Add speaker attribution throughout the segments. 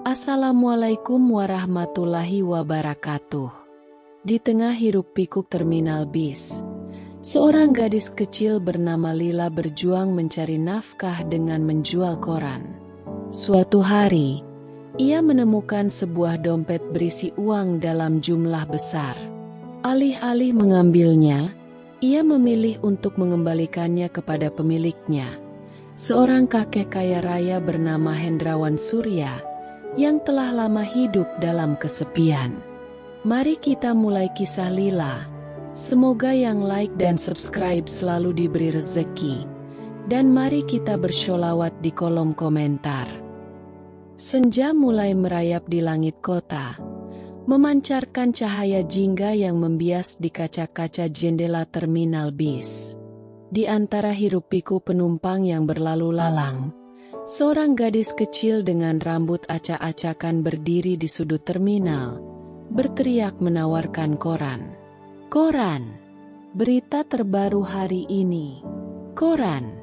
Speaker 1: Assalamualaikum warahmatullahi wabarakatuh. Di tengah hiruk-pikuk terminal bis, seorang gadis kecil bernama Lila berjuang mencari nafkah dengan menjual koran. Suatu hari, ia menemukan sebuah dompet berisi uang dalam jumlah besar. Alih-alih mengambilnya, ia memilih untuk mengembalikannya kepada pemiliknya, seorang kakek kaya raya bernama Hendrawan Surya, yang telah lama hidup dalam kesepian. Mari kita mulai kisah Lila. Semoga yang like dan subscribe selalu diberi rezeki. Dan mari kita bersholawat di kolom komentar. Senja mulai merayap di langit kota, memancarkan cahaya jingga yang membias di kaca-kaca jendela terminal bis. Di antara hiruk-pikuk penumpang yang berlalu lalang, seorang gadis kecil dengan rambut acak-acakan berdiri di sudut terminal, berteriak menawarkan koran. Koran! Berita terbaru hari ini. Koran!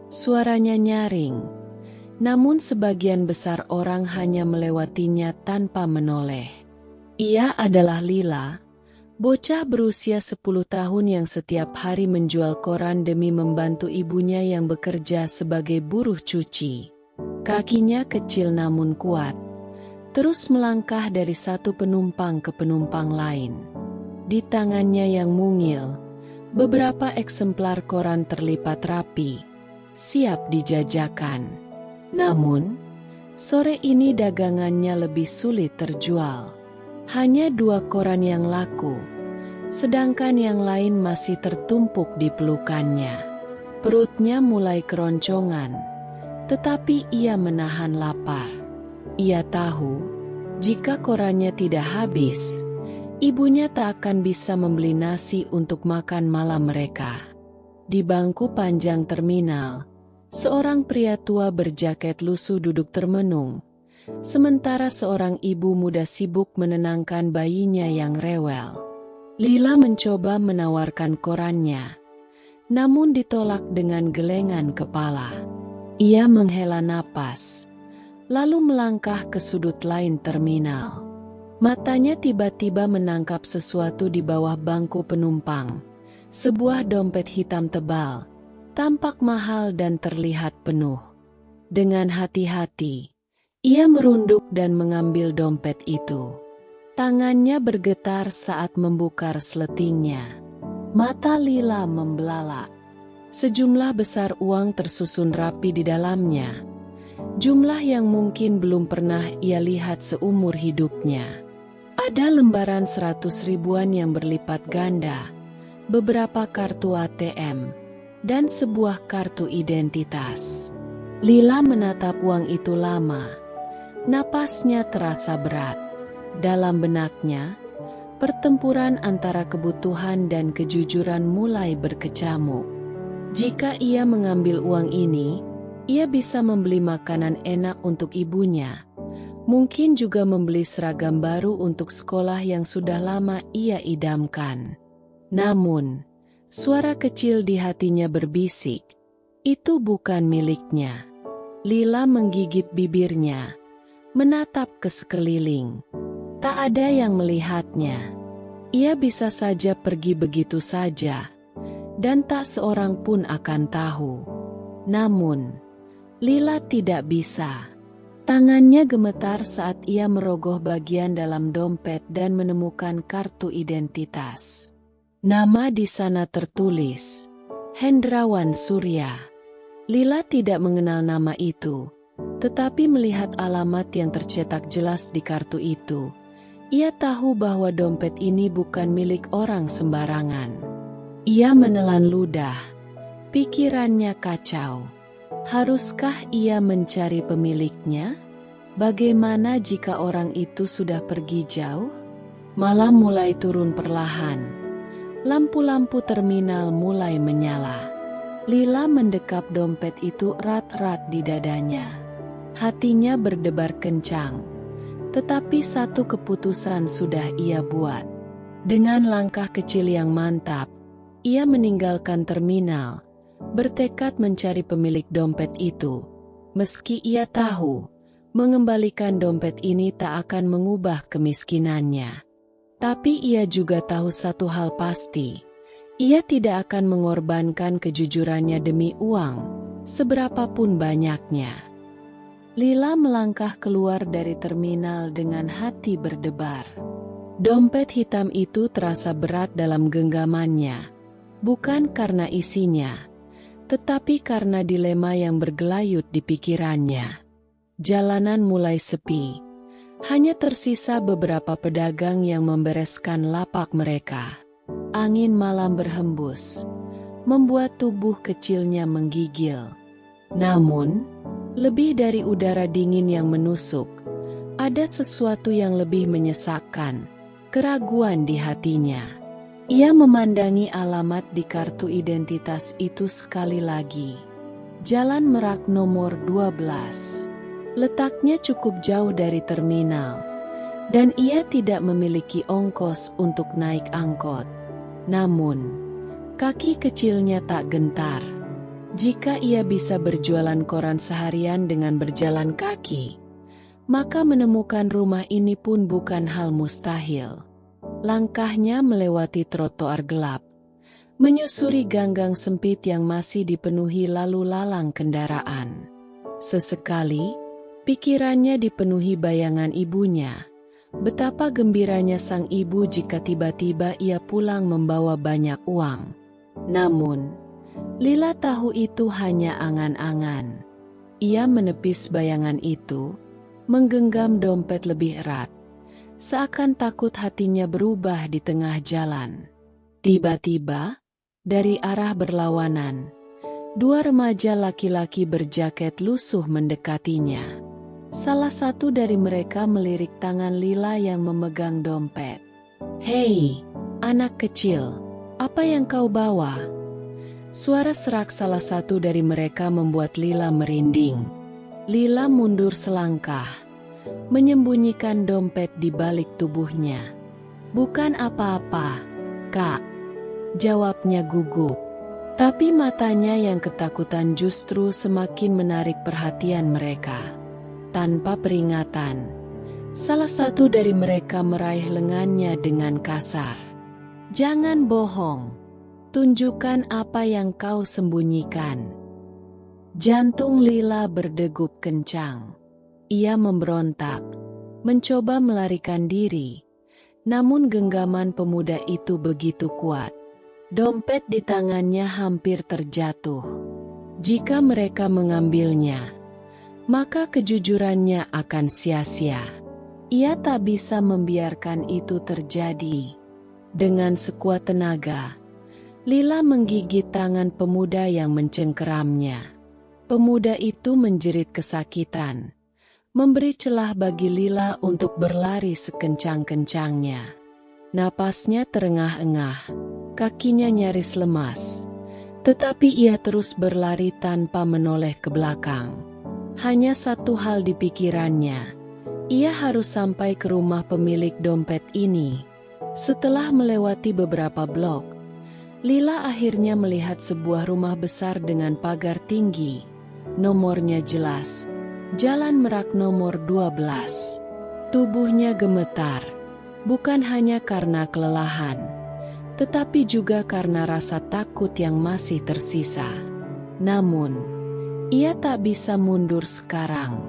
Speaker 1: Suaranya nyaring, namun sebagian besar orang hanya melewatinya tanpa menoleh. Ia adalah Lila, bocah berusia 10 tahun yang setiap hari menjual koran demi membantu ibunya yang bekerja sebagai buruh cuci. Kakinya kecil namun kuat, terus melangkah dari satu penumpang ke penumpang lain. Di tangannya yang mungil, beberapa eksemplar koran terlipat rapi, siap dijajakan. Namun, sore ini dagangannya lebih sulit terjual. Hanya 2 koran yang laku, sedangkan yang lain masih tertumpuk di pelukannya. Perutnya mulai keroncongan, tetapi ia menahan lapar. Ia tahu, jika korannya tidak habis, ibunya tak akan bisa membeli nasi untuk makan malam mereka. Di bangku panjang terminal, seorang pria tua berjaket lusuh duduk termenung, sementara seorang ibu muda sibuk menenangkan bayinya yang rewel. Lila mencoba menawarkan korannya, namun ditolak dengan gelengan kepala. Ia menghela napas, lalu melangkah ke sudut lain terminal. Matanya tiba-tiba menangkap sesuatu di bawah bangku penumpang. Sebuah dompet hitam tebal, tampak mahal dan terlihat penuh. Dengan hati-hati, ia merunduk dan mengambil dompet itu. Tangannya bergetar saat membuka resletingnya. Mata Lila membelalak. Sejumlah besar uang tersusun rapi di dalamnya. Jumlah yang mungkin belum pernah ia lihat seumur hidupnya. Ada lembaran 100 ribuan yang berlipat ganda, beberapa kartu ATM, dan sebuah kartu identitas. Lila menatap uang itu lama. Napasnya terasa berat. Dalam benaknya, pertempuran antara kebutuhan dan kejujuran mulai berkecamuk. Jika ia mengambil uang ini, ia bisa membeli makanan enak untuk ibunya. Mungkin juga membeli seragam baru untuk sekolah yang sudah lama ia idamkan. Namun, suara kecil di hatinya berbisik, itu bukan miliknya. Lila menggigit bibirnya, menatap ke sekeliling. Tak ada yang melihatnya. Ia bisa saja pergi begitu saja, dan tak seorang pun akan tahu. Namun, Lila tidak bisa. Tangannya gemetar saat ia merogoh bagian dalam dompet dan menemukan kartu identitas. Nama di sana tertulis, Hendrawan Surya. Lila tidak mengenal nama itu, tetapi melihat alamat yang tercetak jelas di kartu itu, ia tahu bahwa dompet ini bukan milik orang sembarangan. Ia menelan ludah, pikirannya kacau. Haruskah ia mencari pemiliknya? Bagaimana jika orang itu sudah pergi jauh? Malam mulai turun perlahan. Lampu-lampu terminal mulai menyala. Lila mendekap dompet itu erat-erat di dadanya. Hatinya berdebar kencang. Tetapi satu keputusan sudah ia buat. Dengan langkah kecil yang mantap, ia meninggalkan terminal, bertekad mencari pemilik dompet itu. Meski ia tahu Mengembalikan dompet ini tak akan mengubah kemiskinannya. Tapi ia juga tahu satu hal pasti. Ia tidak akan mengorbankan kejujurannya demi uang, seberapapun banyaknya. Lila melangkah keluar dari terminal dengan hati berdebar. Dompet hitam itu terasa berat dalam genggamannya, bukan karena isinya, tetapi karena dilema yang bergelayut di pikirannya. Jalanan mulai sepi. Hanya tersisa beberapa pedagang yang membereskan lapak mereka. Angin malam berhembus, membuat tubuh kecilnya menggigil. Namun, lebih dari udara dingin yang menusuk, ada sesuatu yang lebih menyesakkan, keraguan di hatinya. Ia memandangi alamat di kartu identitas itu sekali lagi. Jalan Merak nomor 12. Letaknya cukup jauh dari terminal, dan ia tidak memiliki ongkos untuk naik angkot. Namun, kaki kecilnya tak gentar. Jika ia bisa berjualan koran seharian dengan berjalan kaki, maka menemukan rumah ini pun bukan hal mustahil. Langkahnya melewati trotoar gelap, menyusuri ganggang sempit yang masih dipenuhi lalu lalang kendaraan. Sesekali, pikirannya dipenuhi bayangan ibunya. Betapa gembiranya sang ibu jika tiba-tiba ia pulang membawa banyak uang. Namun, Lila tahu itu hanya angan-angan. Ia menepis bayangan itu, menggenggam dompet lebih erat, seakan takut hatinya berubah di tengah jalan. Tiba-tiba, dari arah berlawanan, dua remaja laki-laki berjaket lusuh mendekatinya. Salah satu dari mereka melirik tangan Lila yang memegang dompet. "Hei, anak kecil, apa yang kau bawa?" Suara serak salah satu dari mereka membuat Lila merinding. Lila mundur selangkah, menyembunyikan dompet di balik tubuhnya. "Bukan apa-apa, Kak," jawabnya gugup. Tapi matanya yang ketakutan justru semakin menarik perhatian mereka. Tanpa peringatan, salah satu dari mereka meraih lengannya dengan kasar. "Jangan bohong. Tunjukkan apa yang kau sembunyikan." Jantung Lila berdegup kencang. Ia memberontak, mencoba melarikan diri. Namun genggaman pemuda itu begitu kuat. Dompet di tangannya hampir terjatuh. Jika mereka mengambilnya, maka kejujurannya akan sia-sia. Ia tak bisa membiarkan itu terjadi. Dengan sekuat tenaga, Lila menggigit tangan pemuda yang mencengkeramnya. Pemuda itu menjerit kesakitan, memberi celah bagi Lila untuk berlari sekencang-kencangnya. Napasnya terengah-engah, kakinya nyaris lemas, tetapi ia terus berlari tanpa menoleh ke belakang. Hanya satu hal di pikirannya, ia harus sampai ke rumah pemilik dompet ini. Setelah melewati beberapa blok, Lila akhirnya melihat sebuah rumah besar dengan pagar tinggi. Nomornya jelas, Jalan Merak nomor 12. Tubuhnya gemetar, bukan hanya karena kelelahan, tetapi juga karena rasa takut yang masih tersisa. Namun, ia tak bisa mundur sekarang.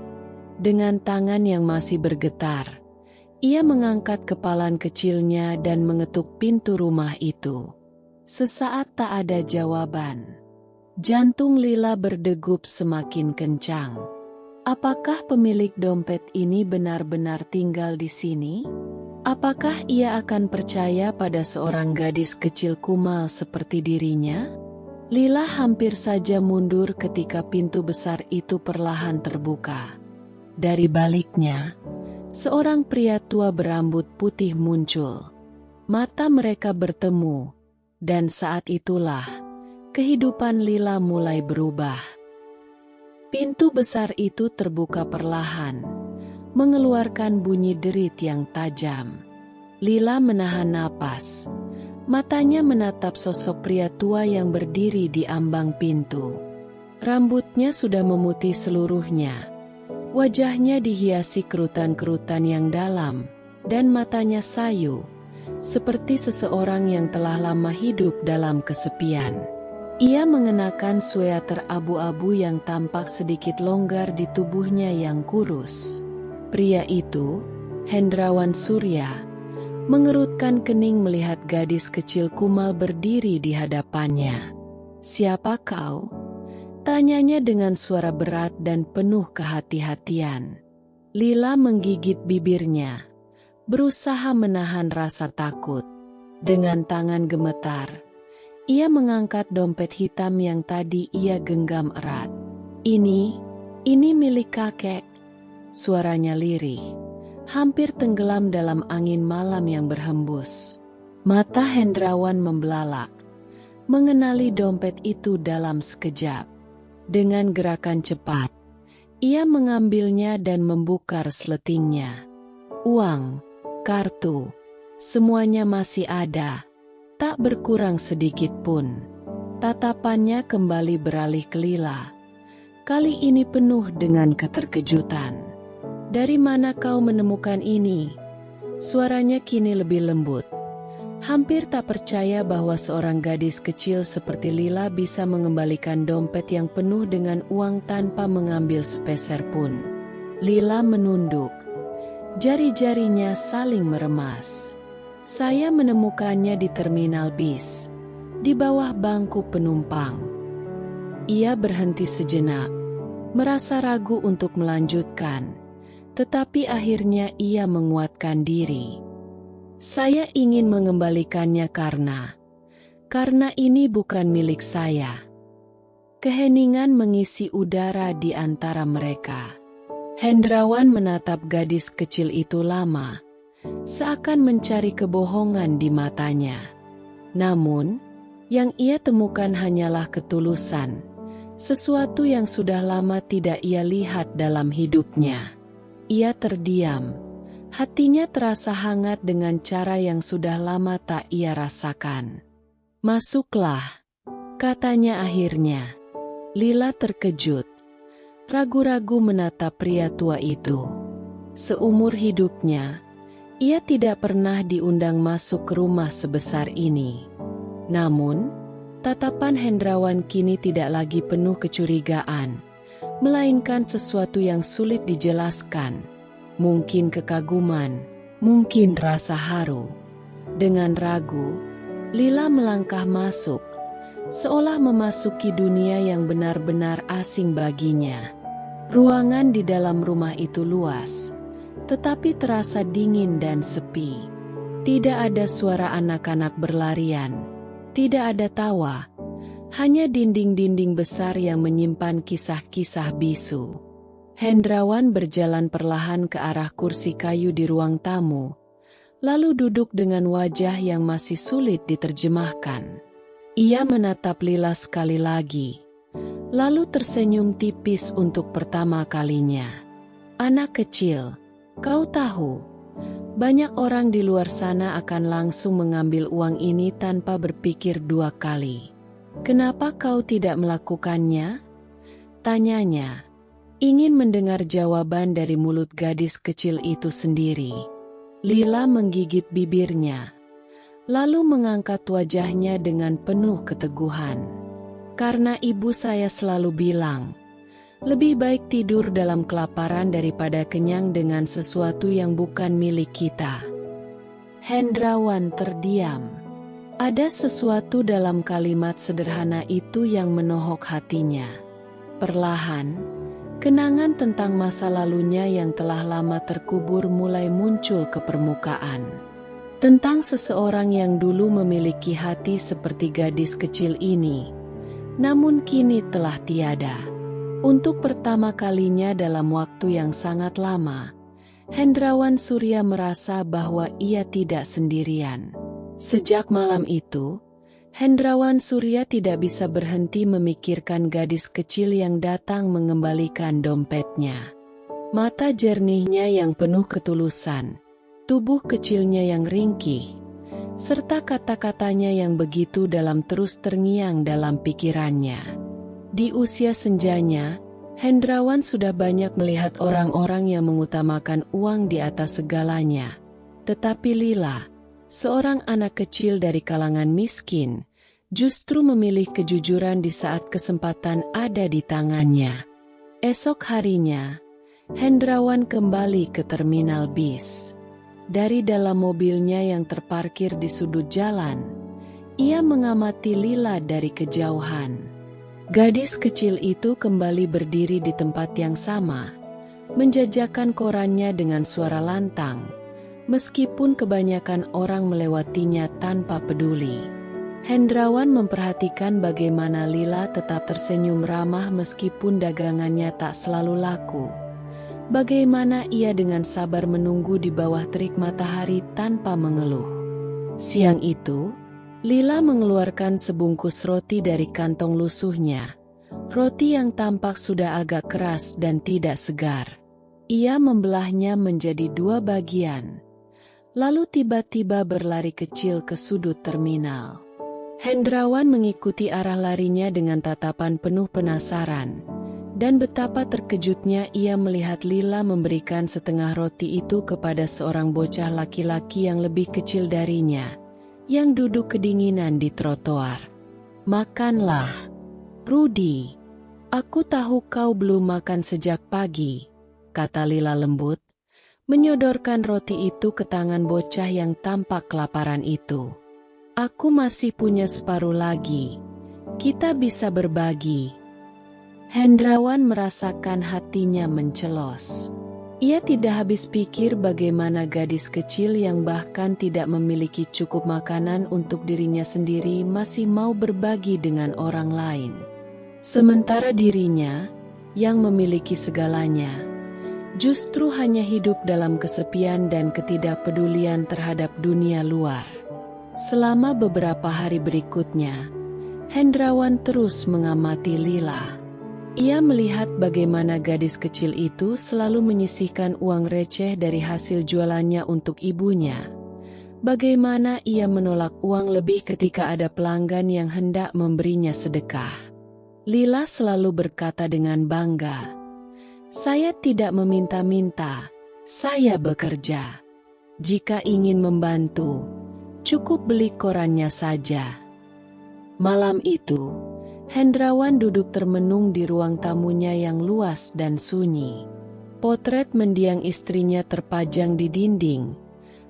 Speaker 1: Dengan tangan yang masih bergetar, ia mengangkat kepalan kecilnya dan mengetuk pintu rumah itu. Sesaat tak ada jawaban. Jantung Lila berdegup semakin kencang. Apakah pemilik dompet ini benar-benar tinggal di sini? Apakah ia akan percaya pada seorang gadis kecil kumal seperti dirinya? Lila hampir saja mundur ketika pintu besar itu perlahan terbuka. Dari baliknya, seorang pria tua berambut putih muncul. Mata mereka bertemu, dan saat itulah kehidupan Lila mulai berubah. Pintu besar itu terbuka perlahan, mengeluarkan bunyi derit yang tajam. Lila menahan napas. Matanya menatap sosok pria tua yang berdiri di ambang pintu. Rambutnya sudah memutih seluruhnya, Wajahnya dihiasi kerutan-kerutan yang dalam, dan matanya sayu, seperti seseorang yang telah lama hidup dalam kesepian. Ia mengenakan sweater abu-abu yang tampak sedikit longgar di tubuhnya yang kurus. Pria itu, Hendrawan Surya, mengerutkan kening melihat gadis kecil kumal berdiri di hadapannya. "Siapa kau?" tanyanya dengan suara berat dan penuh kehati-hatian. Lila menggigit bibirnya, berusaha menahan rasa takut. Dengan tangan gemetar, ia mengangkat dompet hitam yang tadi ia genggam erat. Ini milik kakek." Suaranya lirih, hampir tenggelam dalam angin malam yang berhembus. Mata Hendrawan membelalak, mengenali dompet itu dalam sekejap. Dengan gerakan cepat, ia mengambilnya dan membuka resletingnya. Uang, kartu, semuanya masih ada, tak berkurang sedikit pun. Tatapannya kembali beralih ke Lila, kali ini penuh dengan keterkejutan. "Dari mana kau menemukan ini?" Suaranya kini lebih lembut. Hampir tak percaya bahwa seorang gadis kecil seperti Lila bisa mengembalikan dompet yang penuh dengan uang tanpa mengambil sepeser pun. Lila menunduk. Jari-jarinya saling meremas. "Saya menemukannya di terminal bis, di bawah bangku penumpang." Ia berhenti sejenak, merasa ragu untuk melanjutkan, tetapi akhirnya ia menguatkan diri. "Saya ingin mengembalikannya karena ini bukan milik saya." Keheningan mengisi udara di antara mereka. Hendrawan menatap gadis kecil itu lama, seakan mencari kebohongan di matanya. Namun, yang ia temukan hanyalah ketulusan, sesuatu yang sudah lama tidak ia lihat dalam hidupnya. Ia terdiam. Hatinya terasa hangat dengan cara yang sudah lama tak ia rasakan. "Masuklah," katanya akhirnya. Lila terkejut, ragu-ragu menatap pria tua itu. Seumur hidupnya, ia tidak pernah diundang masuk ke rumah sebesar ini. Namun, tatapan Hendrawan kini tidak lagi penuh kecurigaan, melainkan sesuatu yang sulit dijelaskan. Mungkin kekaguman, mungkin rasa haru. Dengan ragu, Lila melangkah masuk, seolah memasuki dunia yang benar-benar asing baginya. Ruangan di dalam rumah itu luas, tetapi terasa dingin dan sepi. Tidak ada suara anak-anak berlarian, tidak ada tawa, hanya dinding-dinding besar yang menyimpan kisah-kisah bisu. Hendrawan berjalan perlahan ke arah kursi kayu di ruang tamu, lalu duduk dengan wajah yang masih sulit diterjemahkan. Ia menatap Lila sekali lagi, lalu tersenyum tipis untuk pertama kalinya. "Anak kecil, kau tahu, banyak orang di luar sana akan langsung mengambil uang ini tanpa berpikir dua kali. Kenapa kau tidak melakukannya?" tanyanya. Ingin mendengar jawaban dari mulut gadis kecil itu sendiri. Lila menggigit bibirnya, lalu mengangkat wajahnya dengan penuh keteguhan. "Karena ibu saya selalu bilang, lebih baik tidur dalam kelaparan daripada kenyang dengan sesuatu yang bukan milik kita." Hendrawan terdiam. Ada sesuatu dalam kalimat sederhana itu yang menohok hatinya. Perlahan, kenangan tentang masa lalunya yang telah lama terkubur mulai muncul ke permukaan. Tentang seseorang yang dulu memiliki hati seperti gadis kecil ini, namun kini telah tiada. Untuk pertama kalinya dalam waktu yang sangat lama, Hendrawan Surya merasa bahwa ia tidak sendirian. Sejak malam itu, Hendrawan Surya tidak bisa berhenti memikirkan gadis kecil yang datang mengembalikan dompetnya. Mata jernihnya yang penuh ketulusan, tubuh kecilnya yang ringkih, serta kata-katanya yang begitu dalam terus terngiang dalam pikirannya. Di usia senjanya, Hendrawan sudah banyak melihat orang-orang yang mengutamakan uang di atas segalanya. Tetapi Lila, seorang anak kecil dari kalangan miskin, justru memilih kejujuran di saat kesempatan ada di tangannya. Esok harinya, Hendrawan kembali ke terminal bis. Dari dalam mobilnya yang terparkir di sudut jalan, ia mengamati Lila dari kejauhan. Gadis kecil itu kembali berdiri di tempat yang sama, menjajakan korannya dengan suara lantang, meskipun kebanyakan orang melewatinya tanpa peduli. Hendrawan memperhatikan bagaimana Lila tetap tersenyum ramah meskipun dagangannya tak selalu laku. Bagaimana ia dengan sabar menunggu di bawah terik matahari tanpa mengeluh. Siang itu, Lila mengeluarkan sebungkus roti dari kantong lusuhnya. Roti yang tampak sudah agak keras dan tidak segar. Ia membelahnya menjadi 2 bagian. Lalu tiba-tiba berlari kecil ke sudut terminal. Hendrawan mengikuti arah larinya dengan tatapan penuh penasaran. Dan betapa terkejutnya ia melihat Lila memberikan setengah roti itu kepada seorang bocah laki-laki yang lebih kecil darinya, yang duduk kedinginan di trotoar. "Makanlah, Rudy. Aku tahu kau belum makan sejak pagi," kata Lila lembut, menyodorkan roti itu ke tangan bocah yang tampak kelaparan itu. "Aku masih punya separuh lagi. Kita bisa berbagi." Hendrawan merasakan hatinya mencelos. Ia tidak habis pikir bagaimana gadis kecil yang bahkan tidak memiliki cukup makanan untuk dirinya sendiri masih mau berbagi dengan orang lain. Sementara dirinya, yang memiliki segalanya, justru hanya hidup dalam kesepian dan ketidakpedulian terhadap dunia luar. Selama beberapa hari berikutnya, Hendrawan terus mengamati Lila. Ia melihat bagaimana gadis kecil itu selalu menyisihkan uang receh dari hasil jualannya untuk ibunya. Bagaimana ia menolak uang lebih ketika ada pelanggan yang hendak memberinya sedekah. Lila selalu berkata dengan bangga, "Saya tidak meminta-minta, saya bekerja. Jika ingin membantu, cukup beli korannya saja." Malam itu, Hendrawan duduk termenung di ruang tamunya yang luas dan sunyi. Potret mendiang istrinya terpajang di dinding,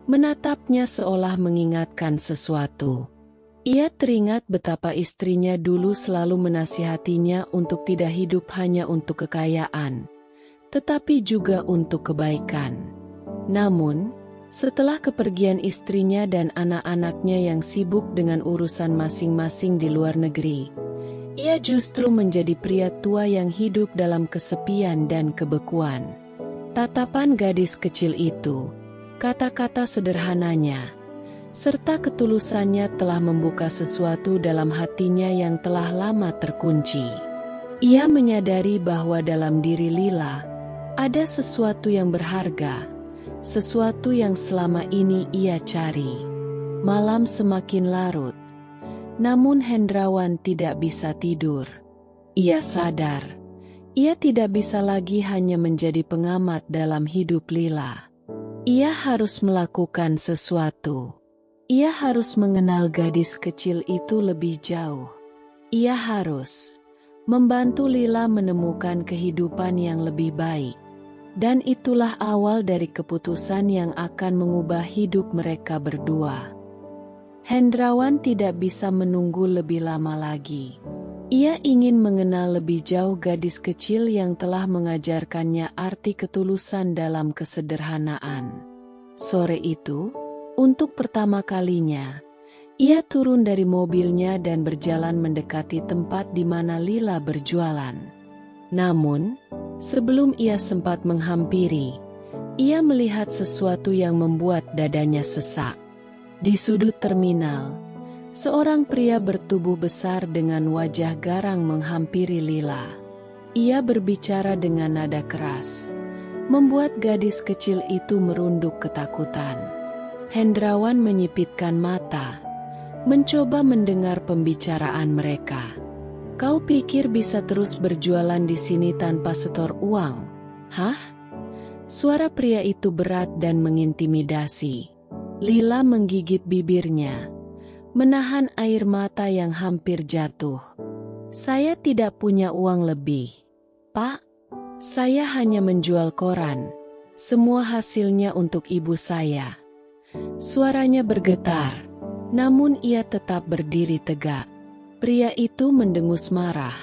Speaker 1: menatapnya seolah mengingatkan sesuatu. Ia teringat betapa istrinya dulu selalu menasihatinya untuk tidak hidup hanya untuk kekayaan, tetapi juga untuk kebaikan. Namun, setelah kepergian istrinya dan anak-anaknya yang sibuk dengan urusan masing-masing di luar negeri, ia justru menjadi pria tua yang hidup dalam kesepian dan kebekuan. Tatapan gadis kecil itu, kata-kata sederhananya, serta ketulusannya telah membuka sesuatu dalam hatinya yang telah lama terkunci. Ia menyadari bahwa dalam diri Lila ada sesuatu yang berharga, sesuatu yang selama ini ia cari. Malam semakin larut. Namun Hendrawan tidak bisa tidur. Ia sadar, ia tidak bisa lagi hanya menjadi pengamat dalam hidup Lila. Ia harus melakukan sesuatu. Ia harus mengenal gadis kecil itu lebih jauh. Ia harus membantu Lila menemukan kehidupan yang lebih baik. Dan itulah awal dari keputusan yang akan mengubah hidup mereka berdua. Hendrawan tidak bisa menunggu lebih lama lagi. Ia ingin mengenal lebih jauh gadis kecil yang telah mengajarkannya arti ketulusan dalam kesederhanaan. Sore itu, untuk pertama kalinya, ia turun dari mobilnya dan berjalan mendekati tempat di mana Lila berjualan. Namun, sebelum ia sempat menghampiri, ia melihat sesuatu yang membuat dadanya sesak. Di sudut terminal, seorang pria bertubuh besar dengan wajah garang menghampiri Lila. Ia berbicara dengan nada keras, membuat gadis kecil itu merunduk ketakutan. Hendrawan menyipitkan mata, mencoba mendengar pembicaraan mereka. Kau pikir bisa terus berjualan di sini tanpa setor uang? Hah? Suara pria itu berat dan mengintimidasi. Lila menggigit bibirnya, menahan air mata yang hampir jatuh. Saya tidak punya uang lebih, Pak. Saya hanya menjual koran. Semua hasilnya untuk ibu saya. Suaranya bergetar, namun ia tetap berdiri tegak. Pria itu mendengus marah,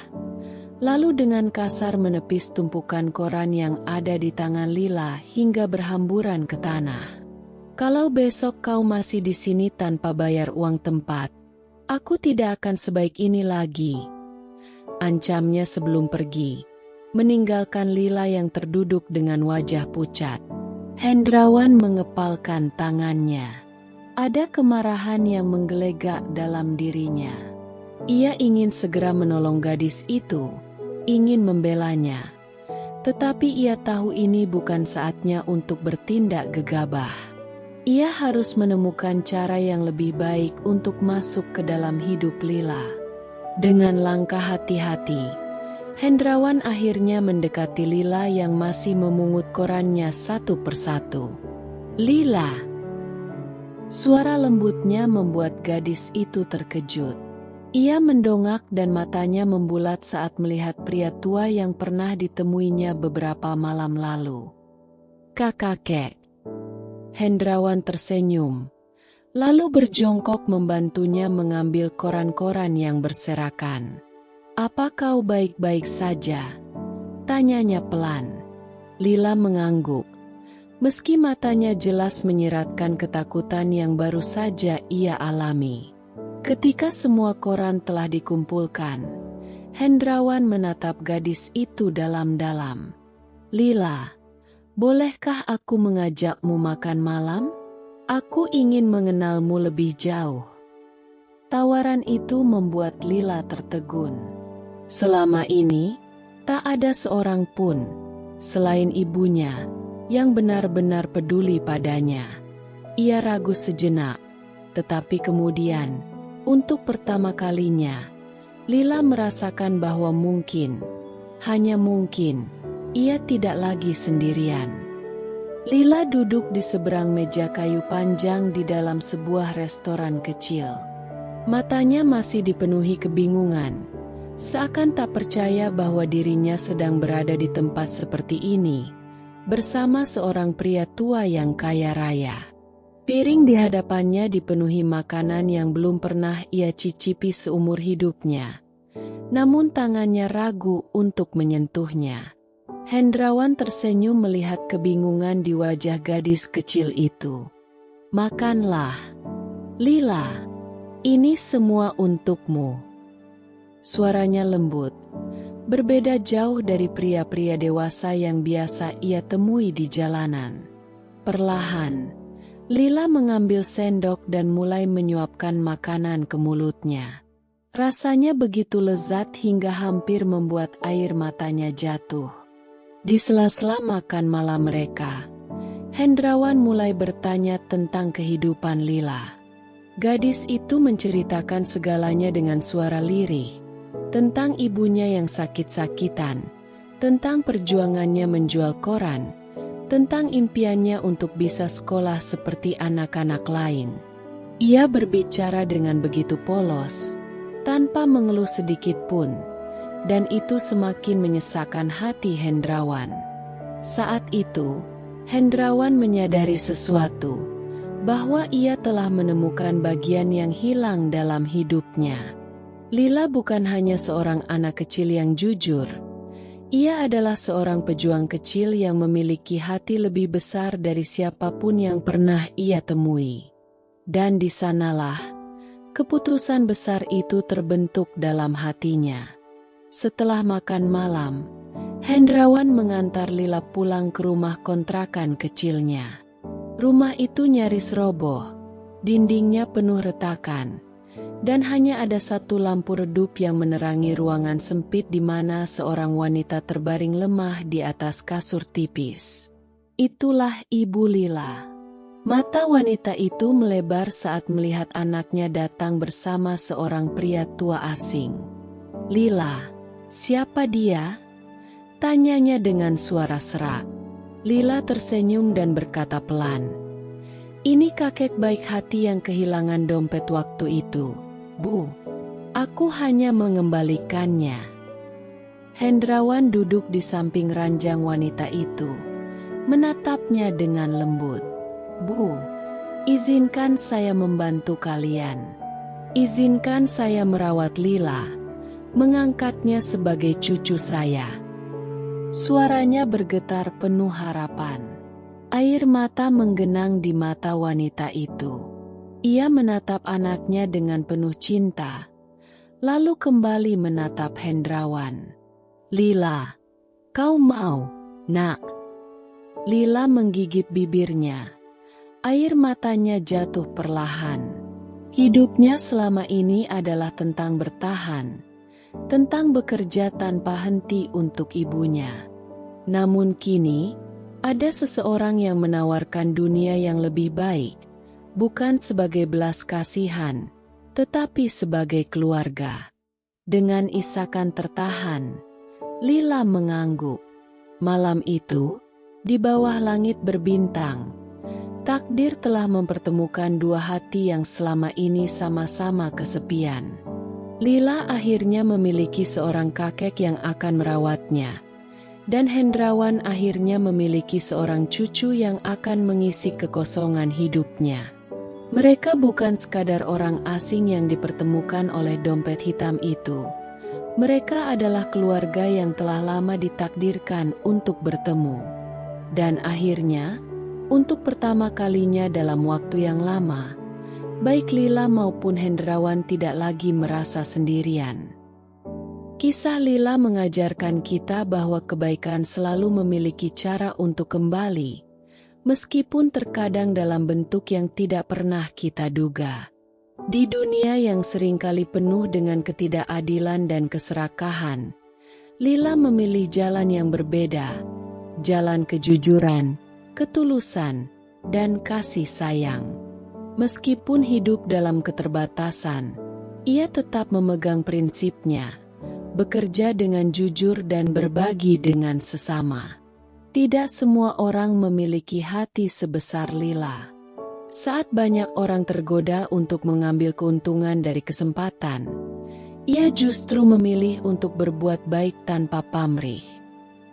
Speaker 1: lalu dengan kasar menepis tumpukan koran yang ada di tangan Lila hingga berhamburan ke tanah. Kalau besok kau masih di sini tanpa bayar uang tempat, aku tidak akan sebaik ini lagi. Ancamnya sebelum pergi, meninggalkan Lila yang terduduk dengan wajah pucat. Hendrawan mengepalkan tangannya. Ada kemarahan yang menggelegak dalam dirinya. Ia ingin segera menolong gadis itu, ingin membelanya. Tetapi ia tahu ini bukan saatnya untuk bertindak gegabah. Ia harus menemukan cara yang lebih baik untuk masuk ke dalam hidup Lila. Dengan langkah hati-hati, Hendrawan akhirnya mendekati Lila yang masih memungut korannya satu persatu. Lila! Suara lembutnya membuat gadis itu terkejut. Ia mendongak dan matanya membulat saat melihat pria tua yang pernah ditemuinya beberapa malam lalu. Kakek. Hendrawan tersenyum, lalu berjongkok membantunya mengambil koran-koran yang berserakan. Apa kau baik-baik saja? Tanyanya pelan. Lila mengangguk, meski matanya jelas menyiratkan ketakutan yang baru saja ia alami. Ketika semua koran telah dikumpulkan, Hendrawan menatap gadis itu dalam-dalam. Lila, bolehkah aku mengajakmu makan malam? Aku ingin mengenalmu lebih jauh. Tawaran itu membuat Lila tertegun. Selama ini, tak ada seorang pun, selain ibunya, yang benar-benar peduli padanya. Ia ragu sejenak, tetapi kemudian, untuk pertama kalinya, Lila merasakan bahwa mungkin, hanya mungkin, ia tidak lagi sendirian. Lila duduk di seberang meja kayu panjang di dalam sebuah restoran kecil. Matanya masih dipenuhi kebingungan, seakan tak percaya bahwa dirinya sedang berada di tempat seperti ini, bersama seorang pria tua yang kaya raya. Piring di hadapannya dipenuhi makanan yang belum pernah ia cicipi seumur hidupnya, namun tangannya ragu untuk menyentuhnya. Hendrawan tersenyum melihat kebingungan di wajah gadis kecil itu. Makanlah, Lila, ini semua untukmu. Suaranya lembut, berbeda jauh dari pria-pria dewasa yang biasa ia temui di jalanan. Perlahan, Lila mengambil sendok dan mulai menyuapkan makanan ke mulutnya. Rasanya begitu lezat hingga hampir membuat air matanya jatuh. Di sela-sela makan malam mereka, Hendrawan mulai bertanya tentang kehidupan Lila. Gadis itu menceritakan segalanya dengan suara lirih, tentang ibunya yang sakit-sakitan, tentang perjuangannya menjual koran, tentang impiannya untuk bisa sekolah seperti anak-anak lain. Ia berbicara dengan begitu polos, tanpa mengeluh sedikit pun, dan itu semakin menyesakkan hati Hendrawan. Saat itu, Hendrawan menyadari sesuatu, bahwa ia telah menemukan bagian yang hilang dalam hidupnya. Lila bukan hanya seorang anak kecil yang jujur, ia adalah seorang pejuang kecil yang memiliki hati lebih besar dari siapapun yang pernah ia temui. Dan di sanalah, keputusan besar itu terbentuk dalam hatinya. Setelah makan malam, Hendrawan mengantar Lila pulang ke rumah kontrakan kecilnya. Rumah itu nyaris roboh, dindingnya penuh retakan, dan hanya ada satu lampu redup yang menerangi ruangan sempit di mana seorang wanita terbaring lemah di atas kasur tipis. Itulah ibu Lila. Mata wanita itu melebar saat melihat anaknya datang bersama seorang pria tua asing. "Lila, siapa dia?" tanyanya dengan suara serak. Lila tersenyum dan berkata pelan, "Ini kakek baik hati yang kehilangan dompet waktu itu, Bu. Aku hanya mengembalikannya." Hendrawan duduk di samping ranjang wanita itu, menatapnya dengan lembut. "Bu, izinkan saya membantu kalian. Izinkan saya merawat Lila, mengangkatnya sebagai cucu saya." Suaranya bergetar penuh harapan. Air mata menggenang di mata wanita itu. Ia menatap anaknya dengan penuh cinta, lalu kembali menatap Hendrawan. "Lila, kau mau, Nak?" Lila menggigit bibirnya. Air matanya jatuh perlahan. Hidupnya selama ini adalah tentang bertahan, tentang bekerja tanpa henti untuk ibunya. Namun kini, ada seseorang yang menawarkan dunia yang lebih baik, bukan sebagai belas kasihan, tetapi sebagai keluarga. Dengan isakan tertahan, Lila mengangguk. Malam itu, di bawah langit berbintang, takdir telah mempertemukan dua hati yang selama ini sama-sama kesepian. Lila akhirnya memiliki seorang kakek yang akan merawatnya, dan Hendrawan akhirnya memiliki seorang cucu yang akan mengisi kekosongan hidupnya. Mereka bukan sekadar orang asing yang dipertemukan oleh dompet hitam itu. Mereka adalah keluarga yang telah lama ditakdirkan untuk bertemu. Dan akhirnya, untuk pertama kalinya dalam waktu yang lama, baik Lila maupun Hendrawan tidak lagi merasa sendirian. Kisah Lila mengajarkan kita bahwa kebaikan selalu memiliki cara untuk kembali, meskipun terkadang dalam bentuk yang tidak pernah kita duga. Di dunia yang seringkali penuh dengan ketidakadilan dan keserakahan, Lila memilih jalan yang berbeda, jalan kejujuran, ketulusan, dan kasih sayang. Meskipun hidup dalam keterbatasan, ia tetap memegang prinsipnya, bekerja dengan jujur dan berbagi dengan sesama. Tidak semua orang memiliki hati sebesar Lila. Saat banyak orang tergoda untuk mengambil keuntungan dari kesempatan, ia justru memilih untuk berbuat baik tanpa pamrih.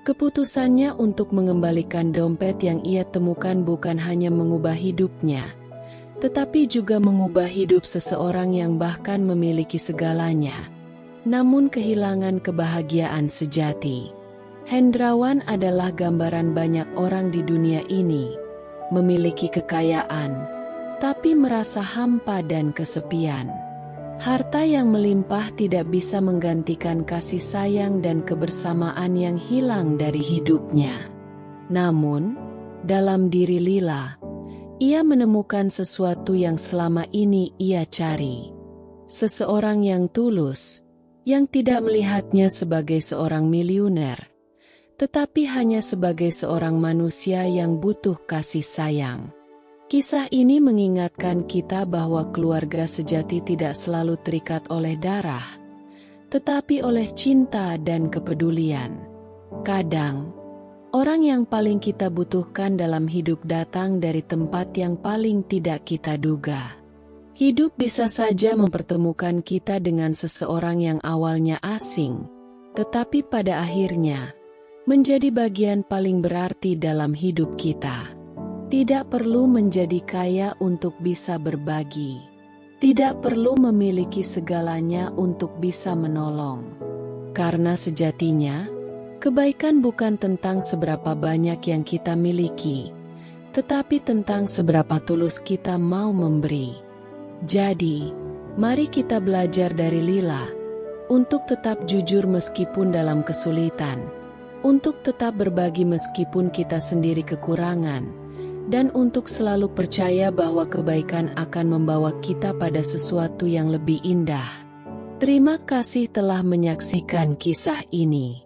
Speaker 1: Keputusannya untuk mengembalikan dompet yang ia temukan bukan hanya mengubah hidupnya, tetapi juga mengubah hidup seseorang yang bahkan memiliki segalanya, namun kehilangan kebahagiaan sejati. Hendrawan adalah gambaran banyak orang di dunia ini, memiliki kekayaan, tapi merasa hampa dan kesepian. Harta yang melimpah tidak bisa menggantikan kasih sayang dan kebersamaan yang hilang dari hidupnya. Namun, dalam diri Lila, ia menemukan sesuatu yang selama ini ia cari. Seseorang yang tulus, yang tidak melihatnya sebagai seorang miliuner, tetapi hanya sebagai seorang manusia yang butuh kasih sayang. Kisah ini mengingatkan kita bahwa keluarga sejati tidak selalu terikat oleh darah, tetapi oleh cinta dan kepedulian. Kadang, orang yang paling kita butuhkan dalam hidup datang dari tempat yang paling tidak kita duga. Hidup bisa saja mempertemukan kita dengan seseorang yang awalnya asing, tetapi pada akhirnya menjadi bagian paling berarti dalam hidup kita. Tidak perlu menjadi kaya untuk bisa berbagi. Tidak perlu memiliki segalanya untuk bisa menolong. Karena sejatinya, kebaikan bukan tentang seberapa banyak yang kita miliki, tetapi tentang seberapa tulus kita mau memberi. Jadi, mari kita belajar dari Lila, untuk tetap jujur meskipun dalam kesulitan, untuk tetap berbagi meskipun kita sendiri kekurangan, dan untuk selalu percaya bahwa kebaikan akan membawa kita pada sesuatu yang lebih indah. Terima kasih telah menyaksikan kisah ini.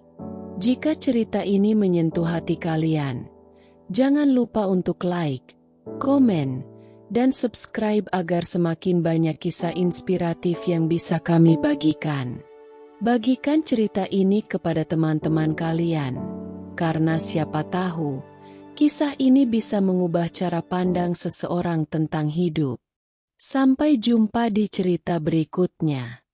Speaker 1: Jika cerita ini menyentuh hati kalian, jangan lupa untuk like, komen, dan subscribe agar semakin banyak kisah inspiratif yang bisa kami bagikan. Bagikan cerita ini kepada teman-teman kalian, karena siapa tahu, kisah ini bisa mengubah cara pandang seseorang tentang hidup. Sampai jumpa di cerita berikutnya.